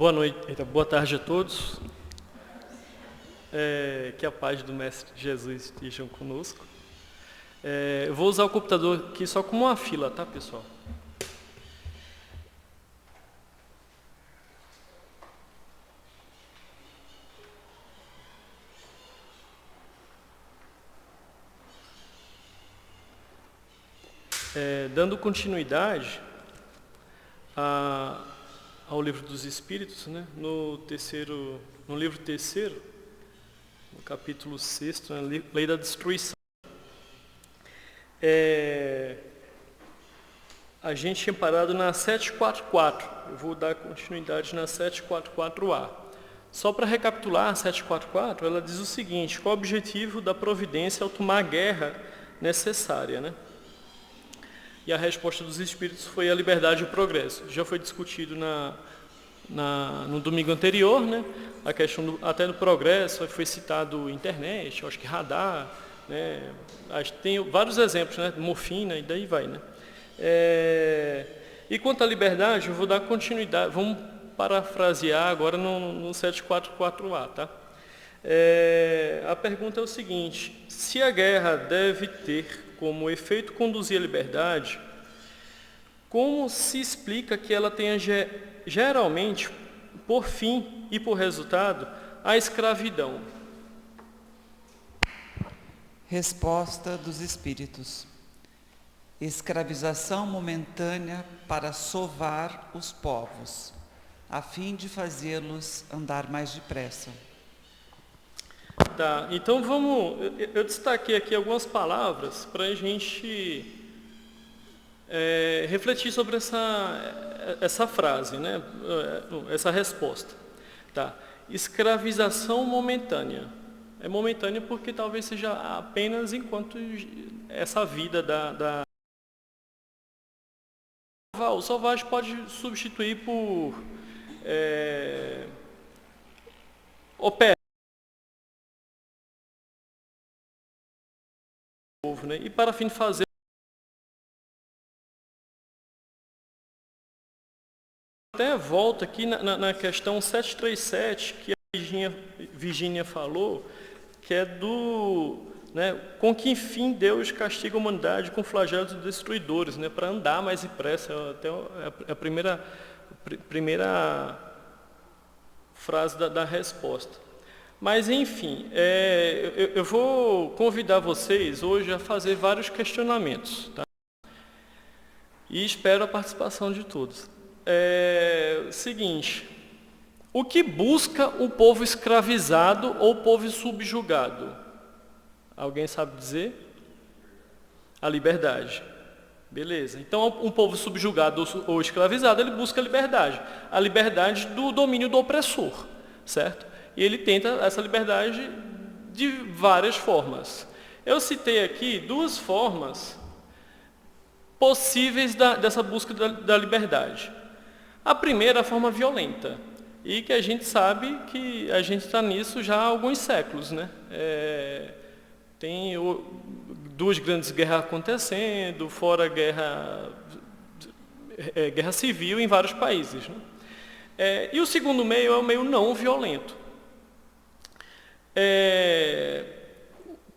Boa noite, boa tarde a todos. Que a paz do Mestre Jesus estejam conosco. Eu vou usar o computador aqui só como uma fila, tá, pessoal? Dando continuidade ao Livro dos Espíritos, né? No livro terceiro, no capítulo 6, né? Lei da Destruição. A gente tinha parado na 744. Eu vou dar continuidade na 744A. Só para recapitular, a 744, ela diz o seguinte: qual o objetivo da providência ao tomar a guerra necessária, né? E a resposta dos espíritos foi a liberdade e o progresso. Já foi discutido no domingo anterior, né? A questão até do progresso, foi citado internet, acho que radar, né? Tem vários exemplos, né? Morfina e daí vai, né? E quanto à liberdade, eu vou dar continuidade, vamos parafrasear agora no 744A, tá? A pergunta é o seguinte: se a guerra deve ter como efeito conduzir à liberdade, como se explica que ela tenha geralmente, por fim e por resultado, a escravidão? Resposta dos espíritos: escravização momentânea para sovar os povos, a fim de fazê-los andar mais depressa. Tá, então eu destaquei aqui algumas palavras para a gente refletir sobre essa frase, né? Essa resposta. Tá. Escravização momentânea. É momentânea porque talvez seja apenas enquanto essa vida O selvagem pode substituir por opera, né? E para fim de fazer até volta aqui na questão 737, que a Virgínia falou, que é né, com que fim Deus castiga a humanidade com flagelos destruidores, né, para andar mais depressa. Até a primeira frase da resposta. Mas, enfim, eu vou convidar vocês hoje a fazer vários questionamentos, tá? E espero a participação de todos. Seguinte: o que busca o povo escravizado ou o povo subjugado? Alguém sabe dizer? A liberdade. Beleza. Então, um povo subjugado ou escravizado, ele busca a liberdade do domínio do opressor, certo? E ele tenta essa liberdade de várias formas. Eu citei aqui duas formas possíveis dessa busca da liberdade. A primeira é a forma violenta, e que a gente sabe que a gente está nisso já há alguns séculos, né? Tem duas grandes guerras acontecendo, fora guerra civil em vários países, né? E o segundo meio é o meio não violento,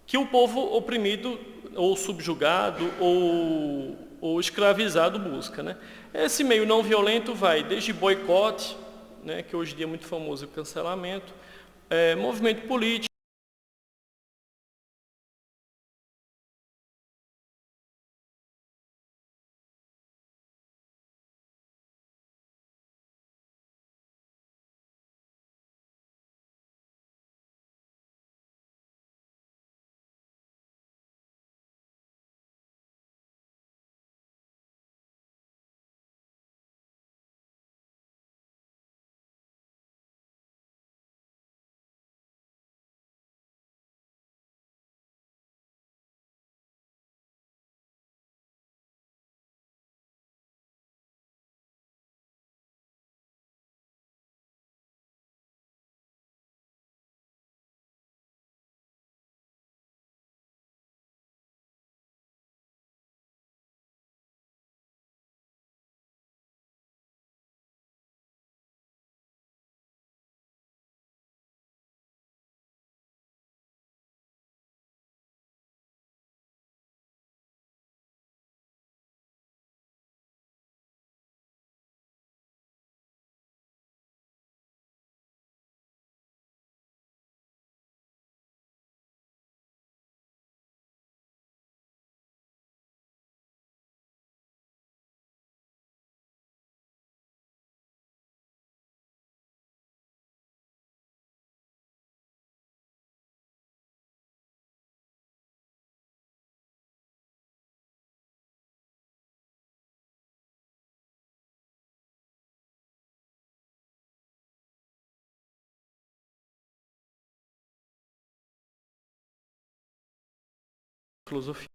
que o povo oprimido ou subjugado ou escravizado busca, né? Esse meio não violento vai desde boicote, né, que hoje em dia é muito famoso, o cancelamento, movimento político, filosofia.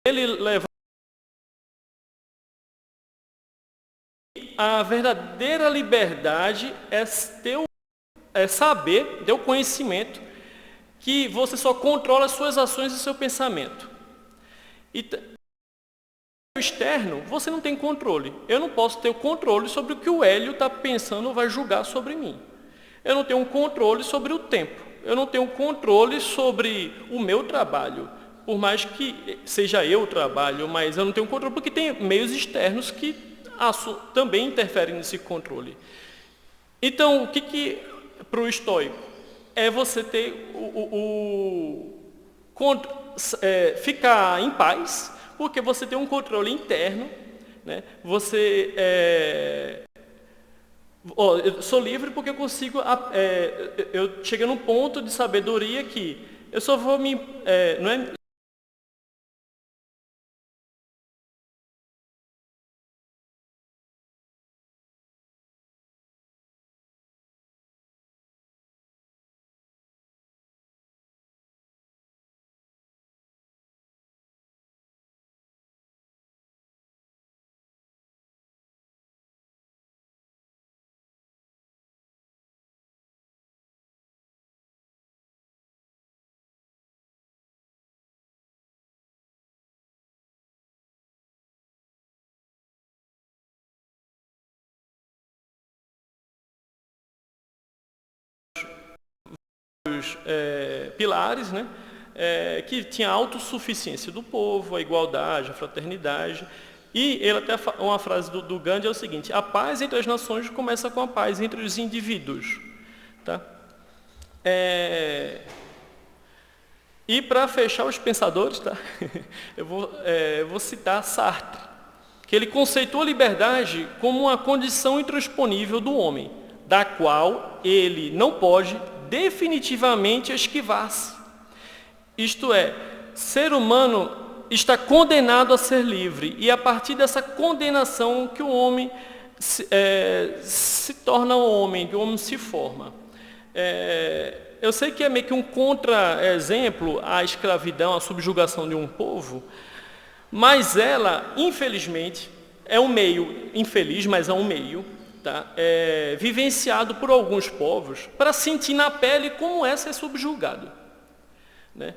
Ele leva a verdadeira liberdade é saber, ter o conhecimento que você só controla as suas ações e seu pensamento. E o externo, você não tem controle. Eu não posso ter o controle sobre o que o Hélio está pensando ou vai julgar sobre mim. Eu não tenho um controle sobre o tempo. Eu não tenho um controle sobre o meu trabalho. Por mais que seja eu o trabalho, mas eu não tenho controle porque tem meios externos que também interferem nesse controle. Então, o que para o estoico? É você ter ficar em paz, porque você tem um controle interno, né? Eu sou livre porque eu consigo, eu cheguei num ponto de sabedoria que eu só vou não é pilares, né? Que tinha a autossuficiência do povo, a igualdade, a fraternidade. E ele até uma frase do Gandhi é o seguinte: a paz entre as nações começa com a paz entre os indivíduos. Tá? E para fechar os pensadores, tá? eu vou citar Sartre, que ele conceitua a liberdade como uma condição intransponível do homem, da qual ele não pode definitivamente esquivar-se. Isto é, ser humano está condenado a ser livre, e é a partir dessa condenação que o homem se torna homem, que o homem se forma. Eu sei que é meio que um contra-exemplo à escravidão, à subjugação de um povo, mas ela, infelizmente, é um meio infeliz, mas é um meio, tá? Vivenciado por alguns povos para sentir na pele como é ser subjugado, né?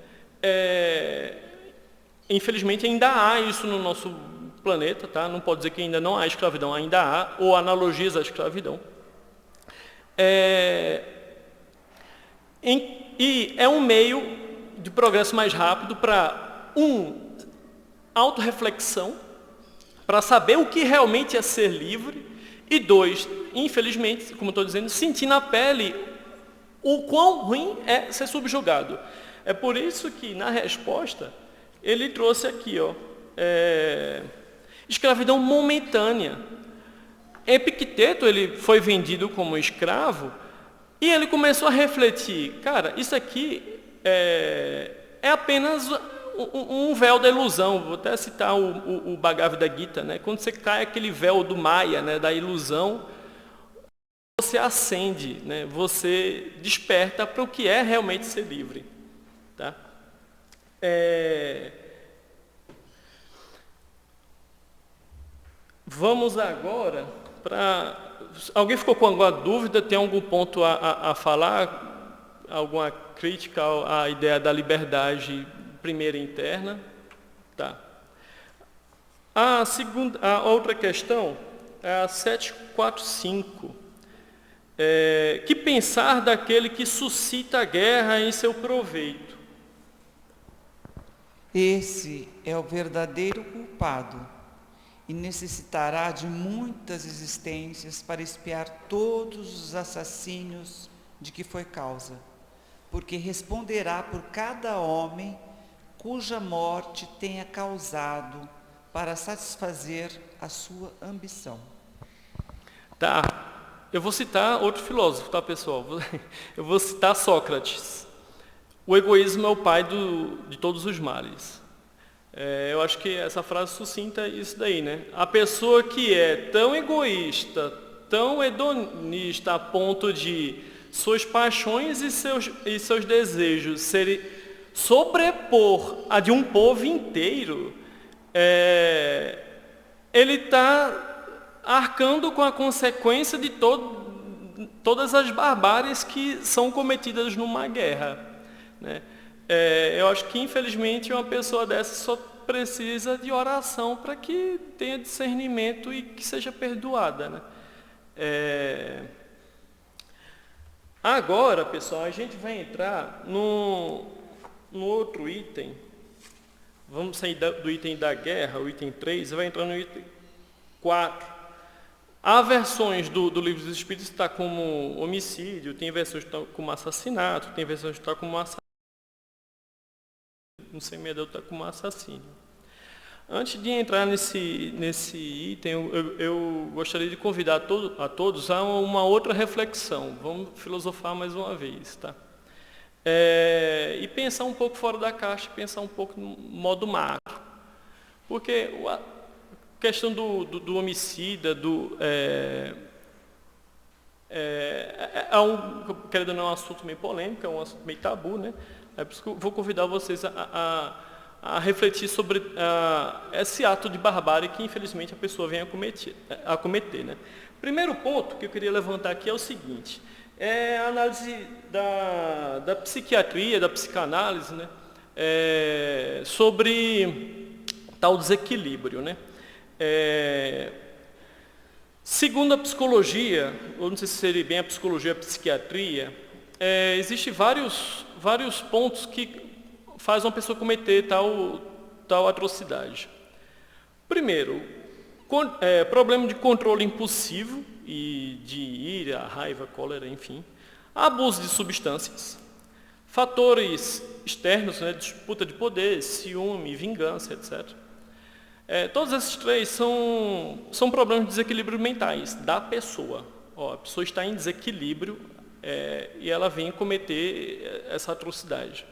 Infelizmente ainda há isso no nosso planeta, tá? Não pode dizer que ainda não há escravidão, ainda há, ou analogias à escravidão. E é um meio de progresso mais rápido para, autorreflexão, para saber o que realmente é ser livre, e 2, infelizmente, como estou dizendo, sentir na pele o quão ruim é ser subjugado. É por isso que, na resposta, ele trouxe aqui, escravidão momentânea. Epicteto, ele foi vendido como escravo, e ele começou a refletir: cara, isso aqui é apenas um véu da ilusão. Vou até citar o Bhagavad Gita, né? Quando você cai aquele véu do Maya, né, da ilusão, você acende, né? Você desperta para o que é realmente ser livre. Tá? Vamos agora para... Alguém ficou com alguma dúvida? Tem algum ponto a falar? Alguma crítica à ideia da liberdade primeira interna? Tá. A outra questão é a 745. Que pensar daquele que suscita a guerra em seu proveito? Esse é o verdadeiro culpado e necessitará de muitas existências para expiar todos os assassínios de que foi causa, porque responderá por cada homem cuja morte tenha causado para satisfazer a sua ambição. Tá. Eu vou citar outro filósofo, tá, pessoal? Eu vou citar Sócrates. O egoísmo é o pai de todos os males. Eu acho que essa frase sucinta isso daí, né? A pessoa que é tão egoísta, tão hedonista, a ponto de suas paixões e seus desejos serem sobrepor a de um povo inteiro, ele está arcando com a consequência de todas as barbáries que são cometidas numa guerra, né? Eu acho que, infelizmente, uma pessoa dessa só precisa de oração para que tenha discernimento e que seja perdoada, né? Agora, pessoal, a gente vai entrar no outro item. Vamos sair do item da guerra, o item 3, e vai entrar no item 4. Há versões do Livro dos Espíritos que está como homicídio, tem versões que estão como assassinato, tem versões que estão como assassínio. No Sem-Medo está como assassínio. Antes de entrar nesse item, eu gostaria de convidar a todos a uma outra reflexão. Vamos filosofar mais uma vez, tá? E pensar um pouco fora da caixa, pensar um pouco no modo macro. Porque a questão do homicida, querendo ou não, é um assunto meio polêmico, é um assunto meio tabu, né? É por isso que eu vou convidar vocês a refletir sobre esse ato de barbárie que, infelizmente, a pessoa vem a cometer, né? Primeiro ponto que eu queria levantar aqui é o seguinte: a análise da psiquiatria, da psicanálise, né? Sobre tal desequilíbrio, né? Segundo a psicologia, ou não sei se seria bem a psicologia, a psiquiatria, existem vários pontos que faz uma pessoa cometer tal atrocidade. Primeiro, problema de controle impulsivo e de ira, raiva, cólera, enfim. Abuso de substâncias. Fatores externos, né, disputa de poder, ciúme, vingança, etc. Todos esses três são problemas de desequilíbrio mentais da pessoa. A pessoa está em desequilíbrio e ela vem cometer essa atrocidade.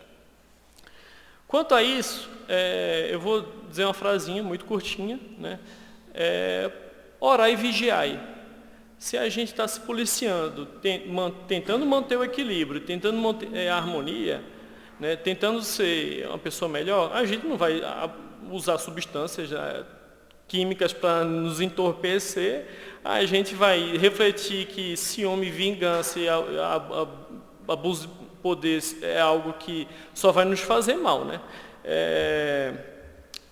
Quanto a isso, eu vou dizer uma frasinha muito curtinha, né? Orai e vigiai. Se a gente está se policiando, tentando manter o equilíbrio, tentando manter a harmonia, né? Tentando ser uma pessoa melhor, a gente não vai usar substâncias químicas para nos entorpecer, a gente vai refletir que ciúme, vingança e abuso de poder é algo que só vai nos fazer mal, né?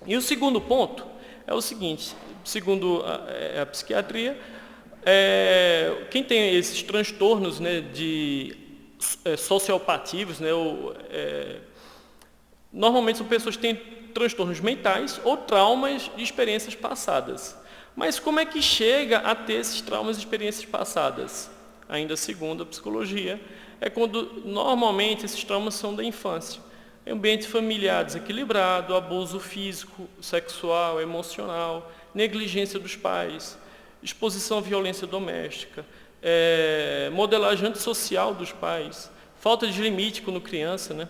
E o segundo ponto é o seguinte: segundo a psiquiatria, quem tem esses transtornos, né, de sociopativos, né, normalmente são pessoas que têm transtornos mentais ou traumas de experiências passadas. Mas como é que chega a ter esses traumas de experiências passadas? Ainda segundo a psicologia, é quando normalmente esses traumas são da infância. Ambiente familiar desequilibrado, abuso físico, sexual, emocional, negligência dos pais, exposição à violência doméstica, modelagem antissocial dos pais, falta de limite quando criança, né?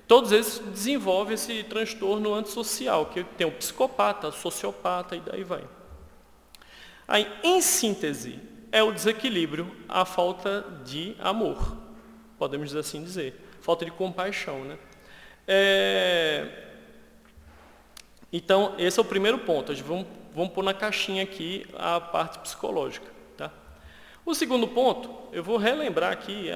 Todos esses desenvolvem esse transtorno antissocial, que tem o psicopata, o sociopata e daí vai. Aí, em síntese, é o desequilíbrio, a falta de amor, podemos assim dizer, falta de compaixão, né? Então, esse é o primeiro ponto. Vamos pôr na caixinha aqui a parte psicológica, tá? O segundo ponto, eu vou relembrar aqui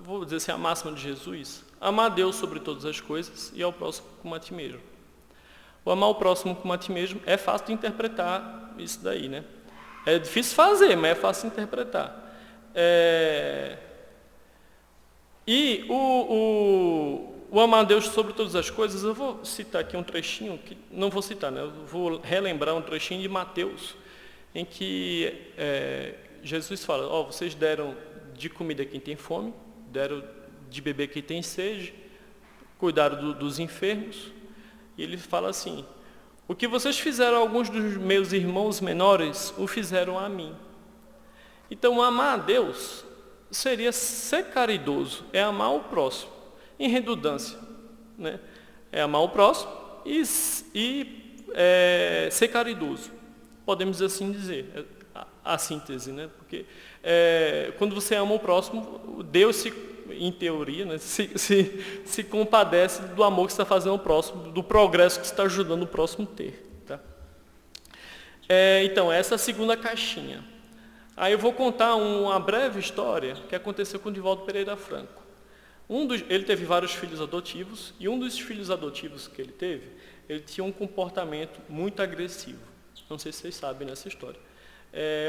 vou dizer assim, a máxima de Jesus: amar a Deus sobre todas as coisas e ao próximo como a ti mesmo. O amar o próximo como a ti mesmo é fácil de interpretar isso daí, né? É difícil fazer, mas é fácil de interpretar. E o amar a Deus sobre todas as coisas, eu vou citar aqui um trechinho, que não vou citar, né? Eu vou relembrar um trechinho de Mateus, em que Jesus fala: vocês deram de comida a quem tem fome, deram de beber quem tem sede, cuidaram dos enfermos. E ele fala assim: o que vocês fizeram a alguns dos meus irmãos menores, o fizeram a mim. Então, amar a Deus seria ser caridoso, é amar o próximo, em redundância, né? É amar o próximo e ser caridoso, podemos assim dizer. a síntese, né? Porque quando você ama o próximo, Deus, em teoria, né, se compadece do amor que você está fazendo ao próximo, do progresso que você está ajudando o próximo a ter. Tá? Então, essa é a segunda caixinha. Aí eu vou contar uma breve história que aconteceu com o Divaldo Pereira Franco. Ele teve vários filhos adotivos, e um dos filhos adotivos que ele teve, ele tinha um comportamento muito agressivo. Não sei se vocês sabem nessa história.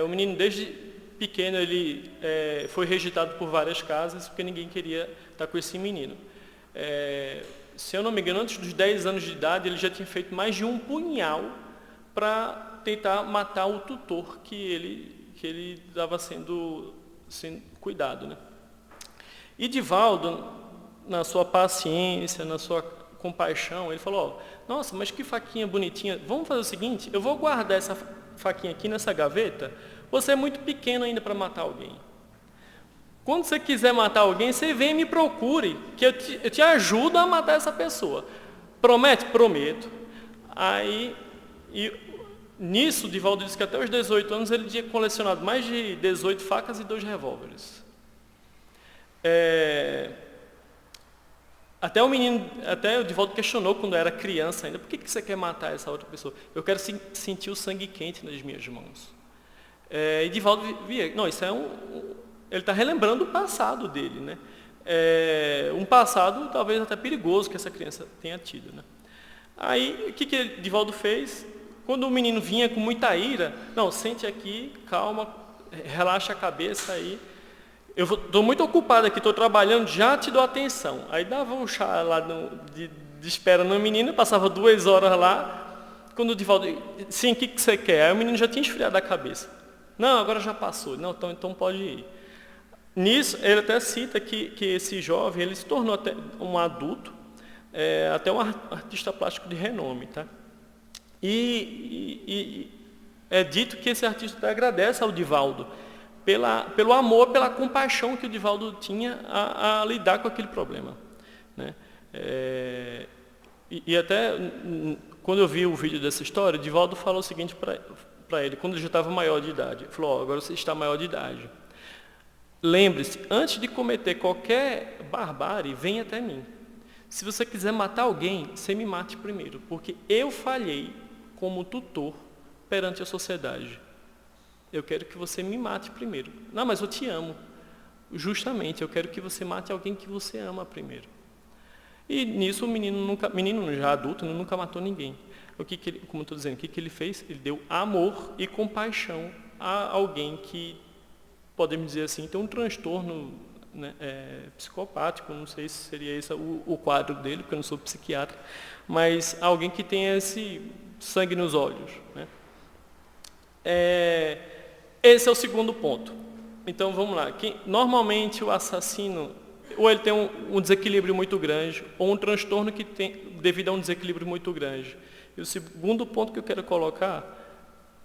O menino, desde pequeno, ele foi rejeitado por várias casas, porque ninguém queria estar com esse menino. Se eu não me engano, antes dos 10 anos de idade, ele já tinha feito mais de um punhal para tentar matar o tutor que ele estava sendo cuidado, né? E Divaldo, na sua paciência, na sua compaixão, ele falou, nossa, mas que faquinha bonitinha, vamos fazer o seguinte, eu vou guardar essa faquinha aqui nessa gaveta, você é muito pequeno ainda para matar alguém. Quando você quiser matar alguém, você vem e me procure, que eu te ajudo a matar essa pessoa. Promete? Prometo. Nisso, Divaldo disse que até os 18 anos ele tinha colecionado mais de 18 facas e 2 revólveres. Até o Divaldo questionou quando era criança ainda, por que você quer matar essa outra pessoa? Eu quero sentir o sangue quente nas minhas mãos. E Divaldo via, não, isso ele está relembrando o passado dele, né? Um passado talvez até perigoso que essa criança tenha tido, né? Aí, o que Divaldo fez? Quando o menino vinha com muita ira, não, sente aqui, calma, relaxa a cabeça aí. Eu estou muito ocupado aqui, estou trabalhando, já te dou atenção. Aí dava um chá lá de espera no menino, passava 2 horas lá. Quando o Divaldo, sim, o que você quer? Aí o menino já tinha esfriado a cabeça. Não, agora já passou. Não, então pode ir. Nisso, ele até cita que esse jovem, ele se tornou até um adulto, até um artista plástico de renome, tá? E é dito que esse artista agradece ao Divaldo pelo amor, pela compaixão que o Divaldo tinha a lidar com aquele problema, né? E até quando eu vi o vídeo dessa história, o Divaldo falou o seguinte para ele, quando ele já estava maior de idade. Ele falou, agora você está maior de idade. Lembre-se, antes de cometer qualquer barbárie, venha até mim. Se você quiser matar alguém, você me mate primeiro, porque eu falhei como tutor perante a sociedade. Eu quero que você me mate primeiro. Não, mas eu te amo. Justamente, eu quero que você mate alguém que você ama primeiro. E nisso o menino já adulto, nunca matou ninguém. Como eu estou dizendo, o que ele fez? Ele deu amor e compaixão a alguém que, podemos dizer assim, tem um transtorno, né, psicopático, não sei se seria esse o quadro dele, porque eu não sou psiquiatra, mas alguém que tem esse sangue nos olhos, né? Esse é o segundo ponto. Então vamos lá. Normalmente o assassino, ou ele tem um desequilíbrio muito grande, ou um transtorno que tem devido a um desequilíbrio muito grande. E o segundo ponto que eu quero colocar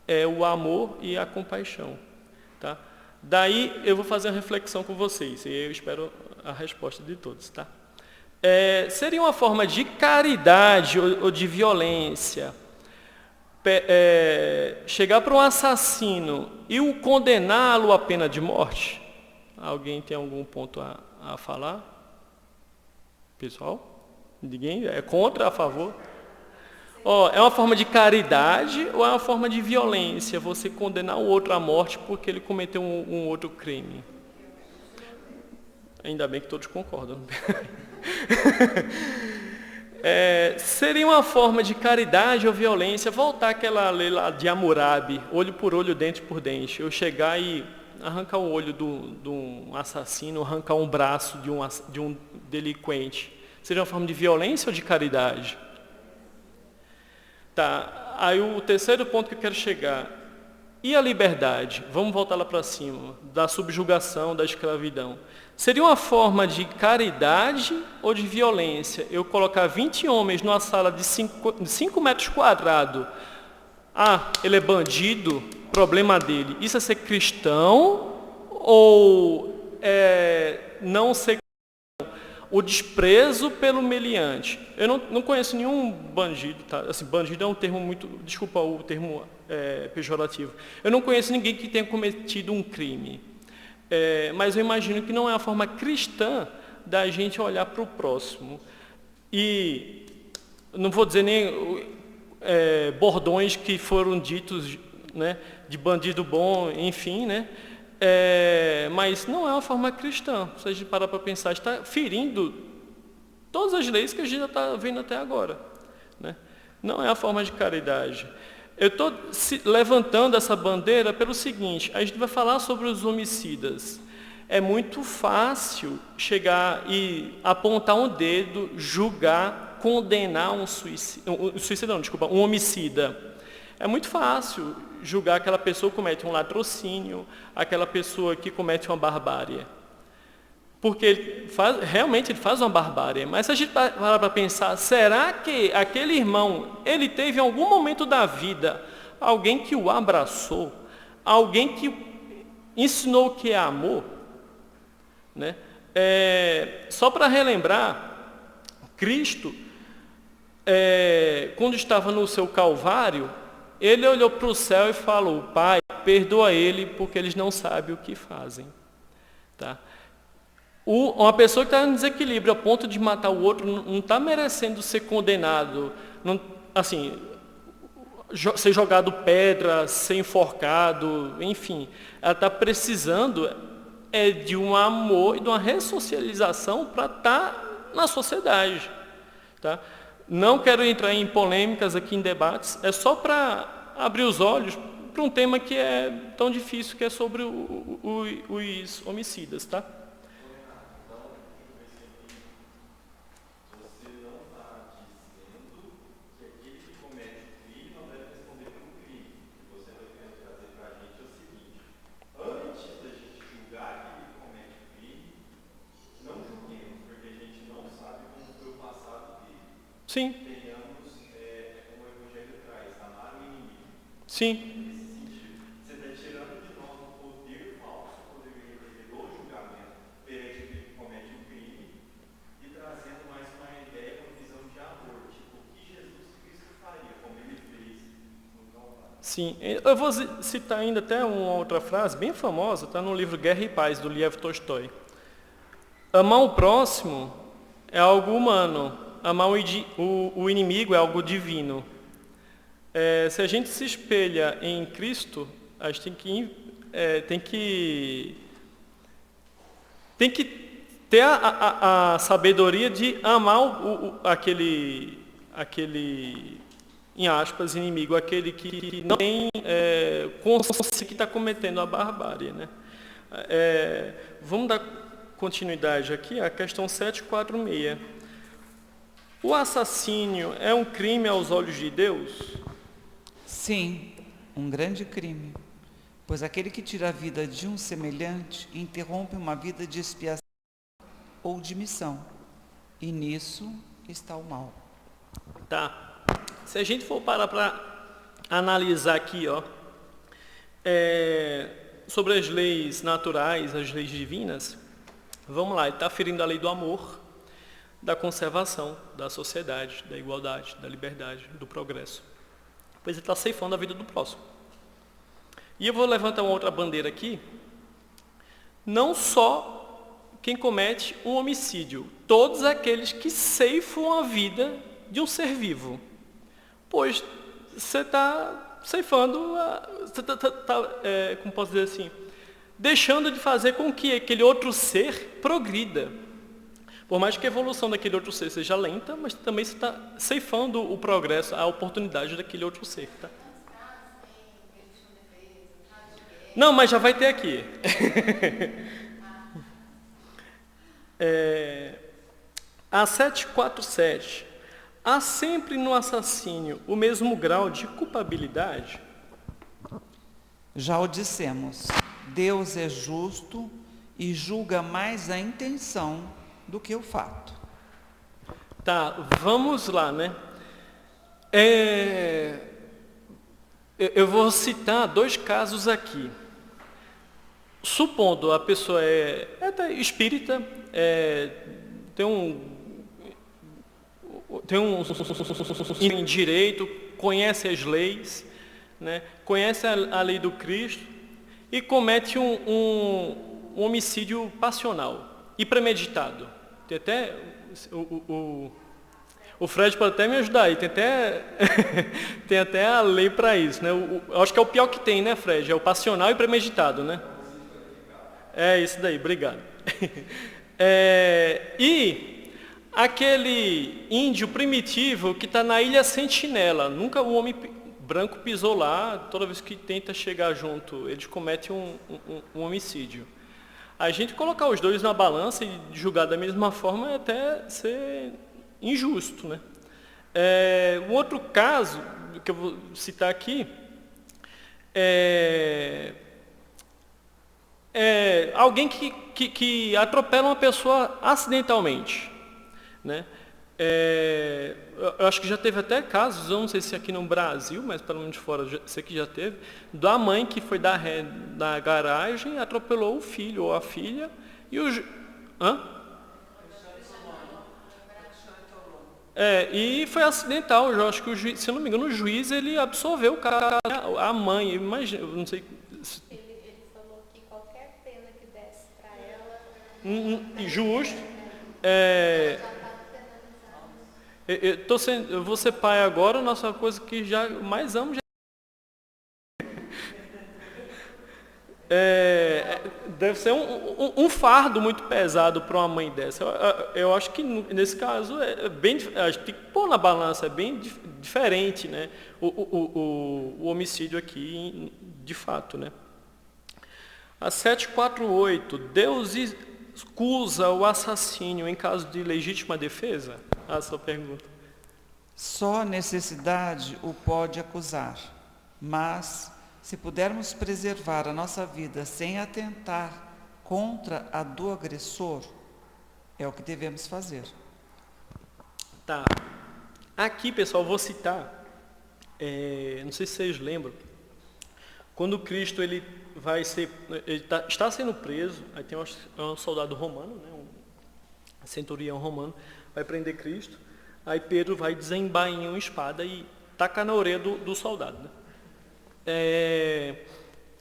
é o amor e a compaixão, tá? Daí eu vou fazer uma reflexão com vocês, e eu espero a resposta de todos, tá? Seria uma forma de caridade ou de violência chegar para um assassino e o condená-lo à pena de morte? Alguém tem algum ponto a falar? Pessoal? Ninguém? É contra, a favor? É uma forma de caridade ou é uma forma de violência você condenar o outro à morte porque ele cometeu um outro crime? Ainda bem que todos concordam. Seria uma forma de caridade ou violência voltar àquela lei lá de Hammurabi, olho por olho, dente por dente. Eu chegar e arrancar o olho de um assassino, arrancar um braço de um delinquente. Seria uma forma de violência ou de caridade? Tá, aí o terceiro ponto que eu quero chegar. E a liberdade? Vamos voltar lá para cima, da subjugação, da escravidão. Seria uma forma de caridade ou de violência? Eu colocar 20 homens numa sala de 5 metros quadrados. Ele é bandido, problema dele. Isso é ser cristão ou não ser cristão? O desprezo pelo meliante. Eu não conheço nenhum bandido, tá? Assim, bandido é um termo muito, desculpa o termo pejorativo. Eu não conheço ninguém que tenha cometido um crime. Mas eu imagino que não é a forma cristã da gente olhar para o próximo. E não vou dizer nem bordões que foram ditos, né, de bandido bom, enfim, né? Mas não é uma forma cristã. Se a gente parar para pensar, está ferindo todas as leis que a gente já está vendo até agora, né? Não é a forma de caridade. Eu estou levantando essa bandeira pelo seguinte: a gente vai falar sobre os homicidas. É muito fácil chegar e apontar um dedo, julgar, condenar um homicida. É muito fácil julgar aquela pessoa que comete um latrocínio, aquela pessoa que comete uma barbárie. Porque realmente ele faz uma barbárie. Mas se a gente parar para pensar, será que aquele irmão, ele teve em algum momento da vida alguém que o abraçou, alguém que ensinou o que é amor? Né? Só para relembrar, Cristo, quando estava no seu Calvário, ele olhou para o céu e falou: Pai, perdoa ele porque eles não sabem o que fazem. Tá? Uma pessoa que está em desequilíbrio a ponto de matar o outro não está merecendo ser condenado, não, assim, ser jogado pedra, ser enforcado, enfim. Ela está precisando de um amor e de uma ressocialização para estar na sociedade. Tá? Não quero entrar em polêmicas aqui, em debates, é só para abrir os olhos para um tema que é tão difícil, que é sobre os homicidas. Tá? Sim. Como o Evangelho traz, amar o inimigo. Sim. Nesse sentido, você está tirando de nós o poder falso, o poder do julgamento perante aquele que comete um crime e trazendo mais uma ideia, uma visão de amor, tipo o que Jesus Cristo faria, como ele fez no Calvário. Sim, eu vou citar ainda até uma outra frase bem famosa, está no livro Guerra e Paz, do Lev Tolstói. Amar o próximo é algo humano. Amar o inimigo é algo divino. Se a gente se espelha em Cristo, a gente tem que ter a sabedoria de amar aquele, em aspas, inimigo, aquele que não tem consciência que está cometendo a barbárie. Né? Vamos dar continuidade aqui à questão 746. O assassínio é um crime aos olhos de Deus? Sim, um grande crime, pois aquele que tira a vida de um semelhante interrompe uma vida de expiação ou de missão, e nisso está o mal. Tá. Se a gente for parar para analisar aqui, sobre as leis naturais, as leis divinas, vamos lá, ele está ferindo a lei do amor, da conservação, da sociedade, da igualdade, da liberdade, do progresso. Pois ele está ceifando a vida do próximo. E eu vou levantar uma outra bandeira aqui. Não só quem comete um homicídio, todos aqueles que ceifam a vida de um ser vivo. Pois você está ceifando, como posso dizer assim, deixando de fazer com que aquele outro ser progrida. Por mais que a evolução daquele outro ser seja lenta, mas também você está ceifando o progresso, a oportunidade daquele outro ser. Tá? Não, mas já vai ter aqui. A 747. Há sempre no assassínio o mesmo grau de culpabilidade? Já o dissemos, Deus é justo e julga mais a intenção do que o fato. Tá, vamos lá, né? Eu vou citar 2 casos aqui. Supondo a pessoa é até espírita, em direito, conhece as leis, né? Conhece a lei do Cristo e comete um homicídio passional e premeditado. Tem até o Fred pode até me ajudar aí, tem até a lei para isso, né? Eu acho que é o pior que tem, né, Fred? É o passional e premeditado, né? É isso daí, obrigado. E aquele índio primitivo que está na Ilha Sentinela, nunca o homem branco pisou lá, toda vez que tenta chegar junto, eles cometem um homicídio. A gente colocar os dois na balança e julgar da mesma forma é até ser injusto, né? Um outro caso que eu vou citar aqui é alguém que atropela uma pessoa acidentalmente, né? Eu acho que já teve até casos, eu não sei se aqui no Brasil, mas pelo menos fora, sei que já teve, da mãe que foi dar ré na garagem, atropelou o filho ou a filha e e foi acidental. Eu acho que o juiz, se eu não me engano, o juiz ele absolveu o cara, a mãe, imagina, eu não sei. Ele falou que qualquer pena que desse para ela. Justo. Eu vou ser pai agora, nossa coisa que já mais amo. Deve ser um fardo muito pesado para uma mãe dessa. Eu acho que nesse caso a gente tem que pôr na balança, é bem diferente, né? O homicídio aqui, de fato, né? A 748, Deus excusa o assassínio em caso de legítima defesa? A sua pergunta. Só necessidade o pode acusar, mas se pudermos preservar a nossa vida sem atentar contra a do agressor, é o que devemos fazer. Tá. Aqui, pessoal, vou citar, não sei se vocês lembram, quando Cristo está sendo preso, aí tem um soldado romano, né, um centurião romano, vai prender Cristo, aí Pedro vai desembainhar uma espada e taca na orelha do soldado, né?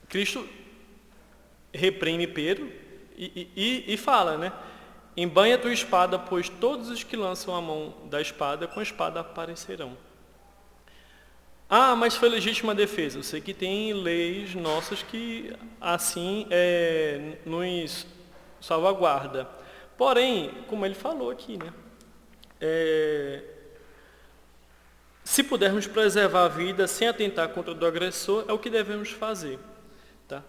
Cristo repreende Pedro e fala, né? Embanha tua espada, pois todos os que lançam a mão da espada, com a espada aparecerão. Mas foi legítima defesa. Eu sei que tem leis nossas que assim nos salvaguarda. Porém, como ele falou aqui, né? Se pudermos preservar a vida sem atentar contra o do agressor, é o que devemos fazer. Tá?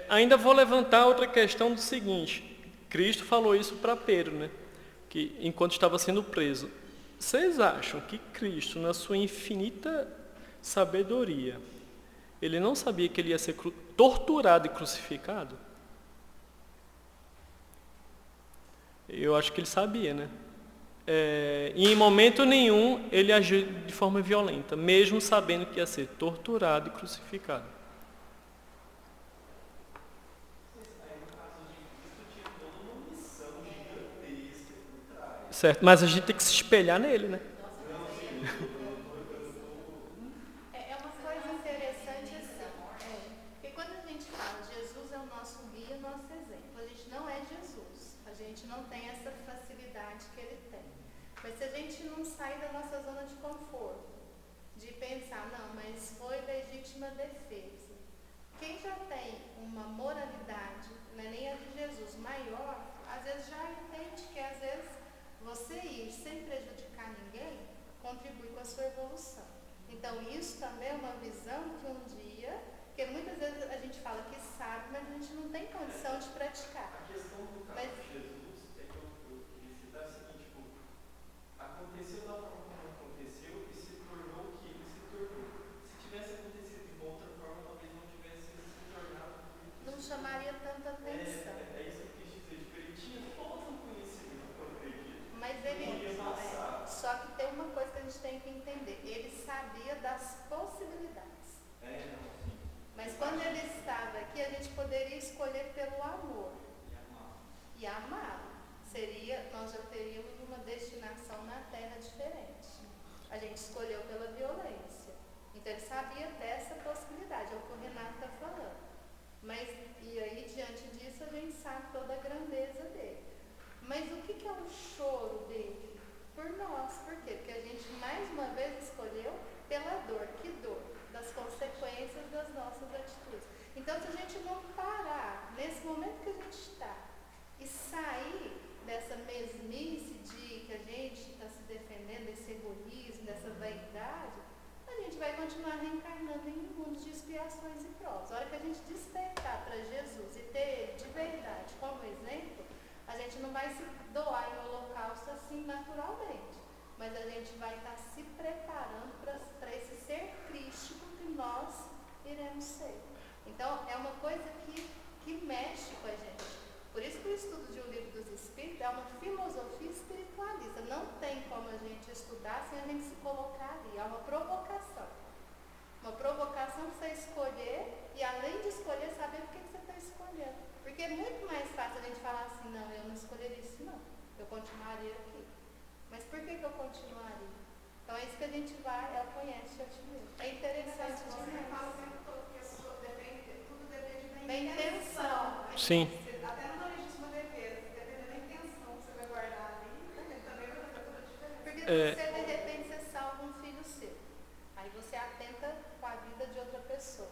Ainda vou levantar outra questão do seguinte. Cristo falou isso para Pedro, né? Que enquanto estava sendo preso. Vocês acham que Cristo, na sua infinita sabedoria, ele não sabia que ele ia ser torturado e crucificado? Eu acho que ele sabia, né? E em momento nenhum ele agiu de forma violenta, mesmo sabendo que ia ser torturado e crucificado. Certo, mas a gente tem que se espelhar nele, né? É uma coisa interessante assim, porque quando a gente fala Jesus é o nosso guia, o nosso exemplo, a gente não é Jesus, a gente não tem essa facilidade que ele tem. Mas se a gente não sair da nossa zona de conforto, de pensar, não, mas foi legítima defesa. Quem já tem uma moralidade, não é nem a de Jesus, maior, às vezes já entende que às vezes você ir sem prejudicar ninguém contribui com a sua evolução. Então isso também é uma visão que um dia, porque muitas vezes a gente fala que sabe, mas a gente não tem condição de praticar. A questão do caso de Jesus é que eu queria citar o seguinte, aconteceu da forma como aconteceu e se tornou o que ele se tornou. Se tivesse acontecido de uma outra forma, talvez não tivesse se tornado. Não chamaria tanta atenção. É isso que eu quis dizer, tipo, ele tinha todo um conhecimento, eu acredito. Mas só que tem uma coisa que a gente tem que entender, ele sabia das possibilidades. Mas quando ele estava aqui, a gente poderia escolher pelo amor e amá-lo. nós já teríamos uma destinação na Terra diferente. A gente escolheu pela violência. Então ele sabia dessa possibilidade, é o que o Renato está falando. Mas, e aí, diante disso, a gente sabe toda a grandeza dele. Mas o que é o choro dele? Por nós. Por quê? Porque a gente, mais uma vez, escolheu pela dor. Que dor? Das consequências das nossas atitudes. Então, se a gente não parar, nesse momento que a gente está, e sair dessa mesmice de que a gente está se defendendo, desse egoísmo, dessa vaidade, a gente vai continuar reencarnando em mundos de expiações e provas. A hora que a gente despertar para Jesus e ter ele de verdade como exemplo, a gente não vai se doar em holocausto assim naturalmente, mas a gente vai estar se preparando para esse ser crístico que nós iremos ser. Então, é uma coisa que mexe com a gente. Por isso que o estudo de O Livro dos Espíritos é uma filosofia espiritualista. Não tem como a gente estudar sem a gente se colocar ali. É uma provocação. Uma provocação para você escolher e, além de escolher, saber por que você está escolhendo. Porque é muito mais fácil a gente falar assim, não, eu não escolheria isso não. Eu continuaria aqui. Mas por que eu continuaria? Então é isso que a gente vai, é o conhece a ti mesmo. É interessante demais. Tudo depende Da intenção. Sim. Até na legítima defesa, dependendo da intenção que você vai guardar ali, também vai fazer toda a diferença. Porque você, de repente, você salva um filho seu. Aí você atenta com a vida de outra pessoa.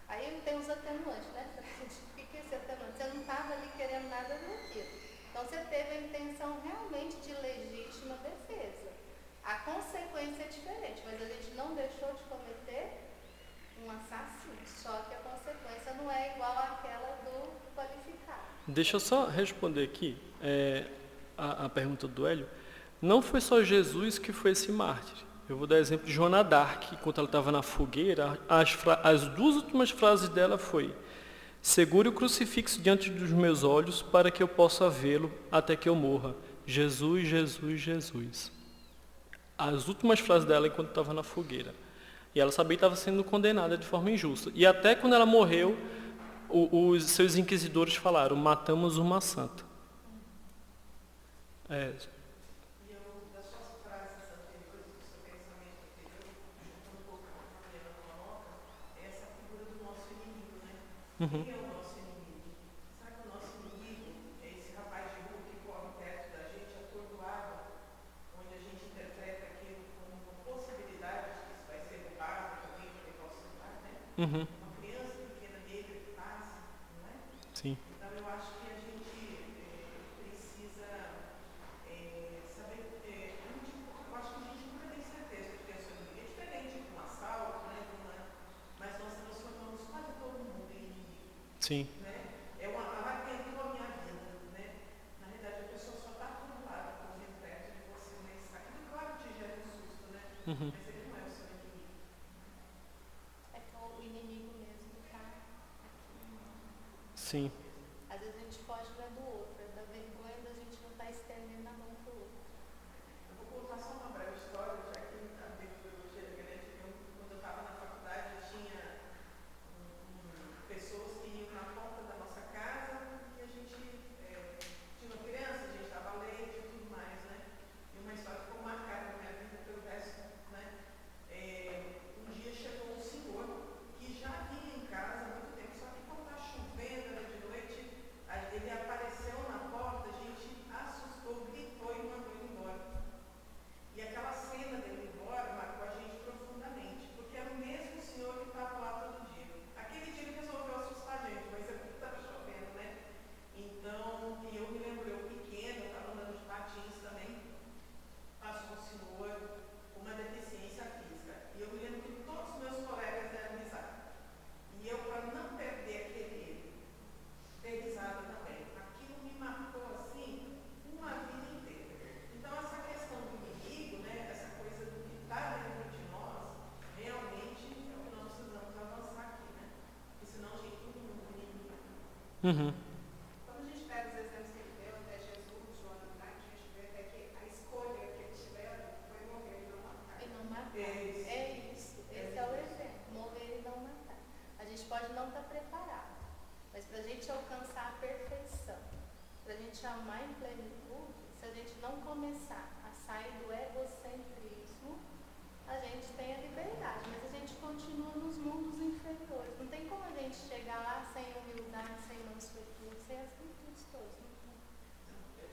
Aí tem os atenuantes, né, Fred? O que é esse atenuante? Você não estava ali querendo nada daquilo. Então você teve a intenção realmente de legítima defesa. A consequência é diferente, mas a gente não deixou de cometer um assassino. Só que a consequência não é igual àquela do qualificado. Deixa eu só responder aqui a pergunta do Hélio. Não foi só Jesus que foi esse mártir. Eu vou dar exemplo de Joana d'Arc, enquanto ela estava na fogueira, as duas últimas frases dela foi: segure o crucifixo diante dos meus olhos para que eu possa vê-lo até que eu morra. Jesus, Jesus, Jesus. As últimas frases dela enquanto estava na fogueira. E ela sabia que estava sendo condenada de forma injusta. E até quando ela morreu, os seus inquisidores falaram: matamos uma santa. E das suas frases anteriores, do seu pensamento anterior, juntando um pouco com a Mariana coloca, é essa figura do nosso inimigo, né? Quem é o nosso inimigo? Será que o nosso inimigo é esse rapaz de rua que corre perto da gente, atordoado, onde a gente interpreta aquilo como uma possibilidade de que isso vai ser roubado, que alguém vai levar o celular, né? Uma criança pequena negra que passa, não é? Sim. Então eu acho que a gente precisa saber, eu acho que a gente nunca tem certeza de que a sua inimigo é diferente de um assalto, né? Mas nós transformamos quase todo mundo em inimigo. Sim. Né? Ela tentou a minha vida, né? Na realidade, a pessoa só está atordoada correndo perto de você, mas aquilo, claro, te gera um susto, né? Mas ele não é o seu inimigo. É que o inimigo mesmo está aqui. Sim. Às vezes a gente foge do outro, é da vergonha da gente não estar estendendo a mão para o outro. Eu vou contar só uma breve história, já que a metodologia é grande. Quando eu estava na faculdade, tinha pessoas que iam na porta da nossa casa e a gente tinha uma criança, a gente dava leite e tudo mais, né? E uma história ficou marcada na minha vida pelo resto, né? Um dia chegou um senhor que já vinha em casa há muito tempo, só que quando está chovendo, era de noite, ele apareceu na porta, a gente assustou, gritou e mandou ele embora. E aquela cena dele ir embora marcou a gente profundamente, porque era o mesmo senhor que estava lá todo dia. Aquele dia ele resolveu assustar a gente, mas é porque estava chovendo, né? Então, e eu me lembro, eu pequena, eu estava andando de patins também, passou um senhor com uma deficiência física. E eu me lembro que todos os meus colegas deram risada. E eu, para não perder aquele, dei risada também. Aquilo me marcou assim uma vida inteira. Então, essa questão do inimigo, né, essa coisa do que está dentro de nós, realmente é o que nós precisamos avançar aqui, né? Porque senão a gente todo mundo é inimigo. Quando a gente pega os exemplos que ele deu, até Jesus, Joana d'Arc, a gente vê até que a escolha que eles tiveram foi morrer e não matar. E não matar. É Isso. Esse é o exemplo. Morrer e não matar. A gente pode não estar preparado, mas para a gente alcançar a perfeição, Para a gente amar em plenitude, se a gente não começar a sair do egocentrismo, a gente tem a liberdade, mas a gente continua nos mundos inferiores. Não tem como a gente chegar lá sem humildade, sem mansuetude, sem as virtudes todas. Não tem.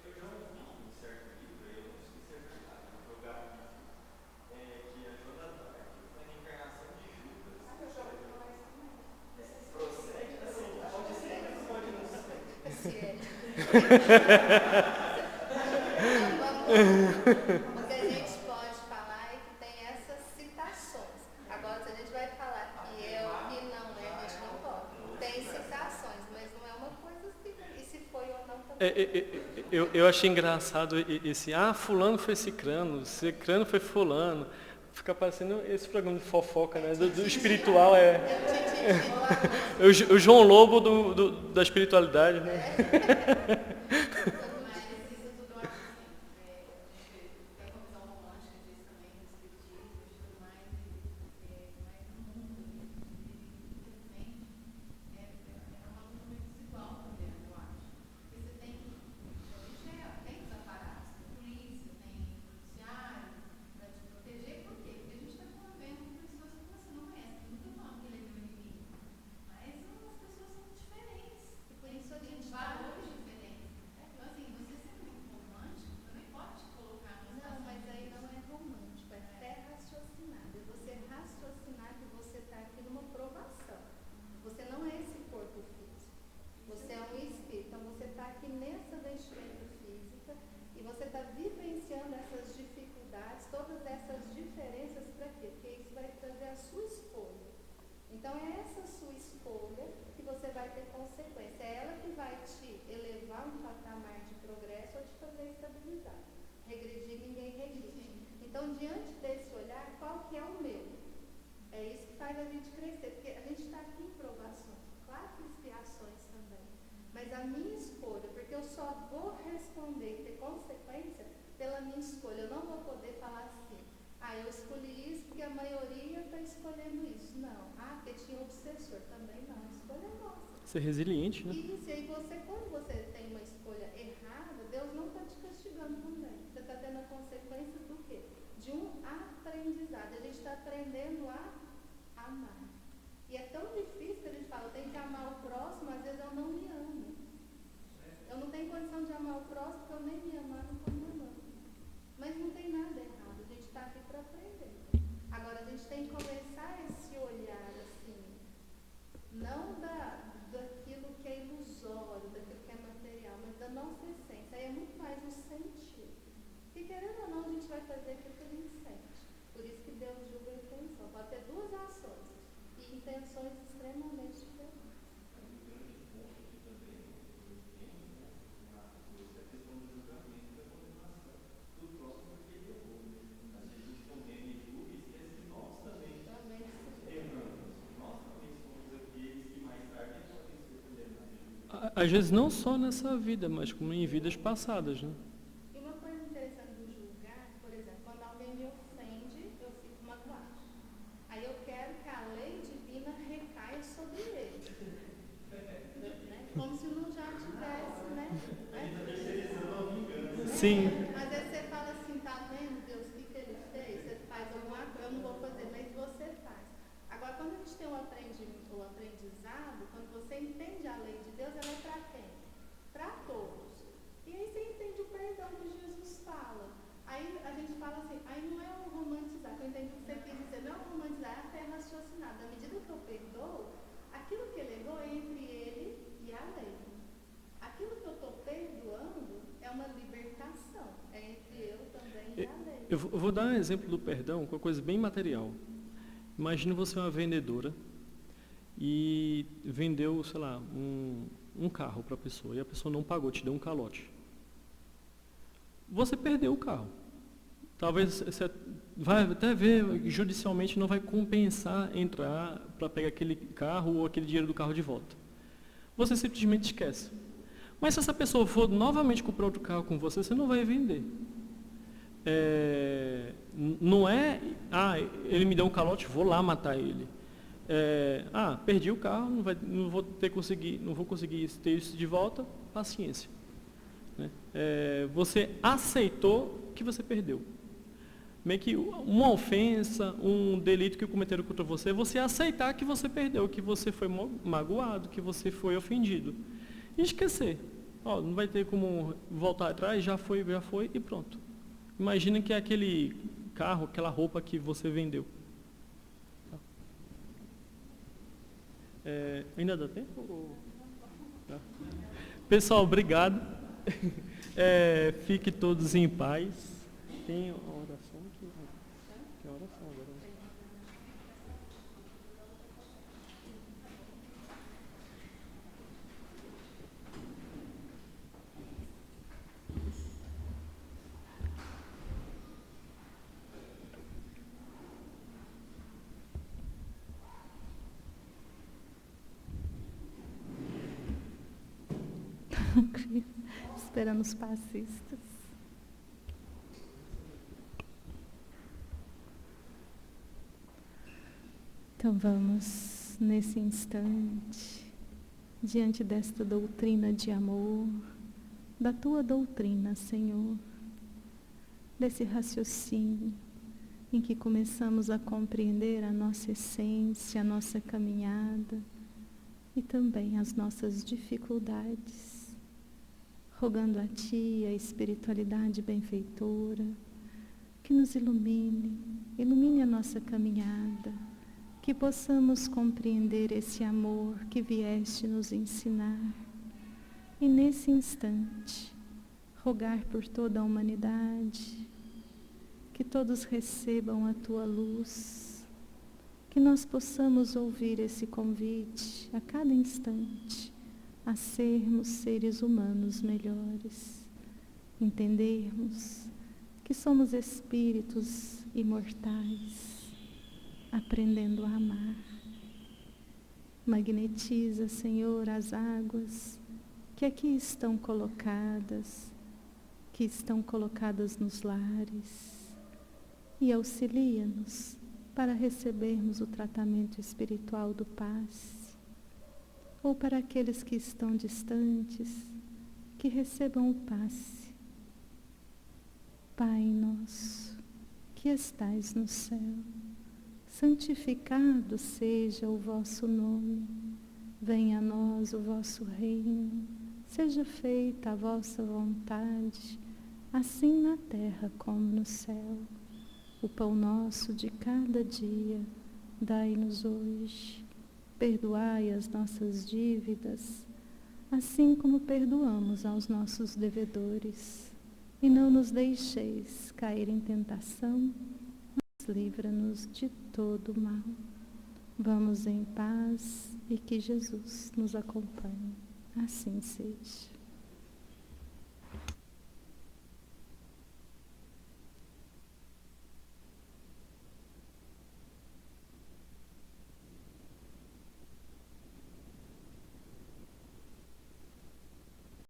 Eu já ouvi em certo livro, eu não sei se é verdade, vou jogar que a Joana d'Arc foi a reencarnação de Judas. Eu já ouvi falar isso também. Procede assim, pode ser, mas pode não ser. O que a gente pode falar é que tem essas citações. Agora, se a gente vai falar que é ou que não é, a gente não pode. Tem citações, mas não é uma coisa assim. E se foi ou não também. Eu achei engraçado fulano foi cicrano foi fulano. Fica parecendo esse programa de fofoca, né? Do espiritual o João Lobo da espiritualidade, né? Mas isso tudo eu acho assim, a gente tem uma visão romântica disso também, do espiritismo e tudo mais, mas no mundo, infelizmente, é uma luta muito desigual também, eu acho. Porque você tem, tem os aparatos, tem polícia, tem judiciário, para te proteger, por quê? Porque a gente está convivendo com pessoas que você não conhece, eu nunca falo que ele é meu inimigo, mas as pessoas são diferentes, E por isso a tem gente valores diferentes. Então, assim, você sendo muito romântico, também pode te colocar numa Não, situação mas aí difícil. não é romântico, é fé raciocinada. É você raciocinar que você está aqui numa provação. Você não é esse corpo físico. Você é um espírito. Então você está aqui nessa vestimenta física e você está vivenciando essas dificuldades, todas essas diferenças para quê? Porque isso vai trazer a sua escolha. Então é essa sua escolha que você vai ter consequência. É ela que vai te elevar um patamar de progresso ou te fazer estabilizar. Regredir, ninguém regride. Então, diante desse olhar, qual que é o meu? É isso que faz a gente crescer, porque a gente está aqui em provações, claro que expiações também. Mas a minha escolha, porque eu só vou responder e ter consequência pela minha escolha. Eu não vou poder falar assim, eu escolhi isso porque a maioria está escolhendo isso. Não. Porque tinha obsessor. Também não. A escolha é nossa. Ser resiliente, né? Isso, e aí quando você tem uma escolha errada, Deus não está te castigando também. Você está tendo a consequência do quê? De um aprendizado. A gente está aprendendo a amar. E é tão difícil que a gente fala, eu tenho que amar o próximo, às vezes eu não me amo. Eu não tenho condição de amar o próximo, porque eu nem me amar, não estou me amando. Mas não tem nada errado, a gente está aqui para aprender. Agora, a gente tem que começar esse olhar, assim, não daquilo que é ilusório, daquilo que é material, mas da nossa essência. Aí é muito mais o sentir. E querendo ou não, a gente vai fazer aquilo que a gente sente. Por isso que Deus julga a intenção. Pode ter duas ações e intenções extremamente diferentes. Às vezes não só nessa vida, mas como em vidas passadas, né? E uma coisa interessante do julgar, por exemplo, quando alguém me ofende, eu fico magoado. Aí eu quero que a lei divina recaia sobre ele. Né? Como se não já tivesse, né? Sim. Às vezes você fala assim, tá vendo Deus, o que ele fez? Você faz alguma coisa, eu não vou fazer, mas você faz. Agora, quando a gente tem o aprendizado, quando você entende a lei de Deus, ela é para quem? Para todos. E aí você entende o perdão que Jesus fala. Aí a gente fala assim, aí não é o romantizar, que eu entendi o que você quis dizer, não é o romantizar, é a fé raciocinada. À medida que eu perdoo, aquilo que elevou é entre ele e a lei. Aquilo que eu estou perdoando é uma libertação, é entre eu também e a lei. Eu vou dar um exemplo do perdão com uma coisa bem material. Imagina você uma vendedora e vendeu, sei lá, um carro para a pessoa e a pessoa não pagou, te deu um calote. Você perdeu o carro. Talvez você vai até ver, judicialmente não vai compensar entrar para pegar aquele carro ou aquele dinheiro do carro de volta. Você simplesmente esquece. Mas se essa pessoa for novamente comprar outro carro com você, você não vai vender. Não é, ele me deu um calote, vou lá matar ele. Perdi o carro, não vou conseguir ter isso de volta, paciência. né? Você aceitou que você perdeu. Meio que uma ofensa, um delito que cometeram contra você, você aceitar que você perdeu, que você foi magoado, que você foi ofendido. E esquecer. Não vai ter como voltar atrás, já foi e pronto. Imagina que é aquele carro, aquela roupa que você vendeu. Ainda dá tempo? Tá. Pessoal, obrigado. Fique todos em paz. Tem oração aqui. Tem oração agora. Esperando os passistas. Então vamos, nesse instante, diante desta doutrina de amor, da tua doutrina, Senhor, desse raciocínio em que começamos a compreender a nossa essência, a nossa caminhada e também as nossas dificuldades. Rogando a Ti, a espiritualidade benfeitora, que nos ilumine a nossa caminhada, que possamos compreender esse amor que vieste nos ensinar. E nesse instante, rogar por toda a humanidade, que todos recebam a Tua luz, que nós possamos ouvir esse convite a cada instante, a sermos seres humanos melhores, entendermos que somos espíritos imortais, aprendendo a amar. Magnetiza, Senhor, as águas que aqui estão colocadas nos lares, e auxilia-nos para recebermos o tratamento espiritual do passe, ou para aqueles que estão distantes, que recebam o passe. Pai nosso, que estais no céu, santificado seja o vosso nome. Venha a nós o vosso reino. Seja feita a vossa vontade, assim na terra como no céu. O pão nosso de cada dia, dai-nos hoje. Perdoai as nossas dívidas, assim como perdoamos aos nossos devedores. E não nos deixeis cair em tentação, mas livra-nos de todo o mal. Vamos em paz e que Jesus nos acompanhe. Assim seja.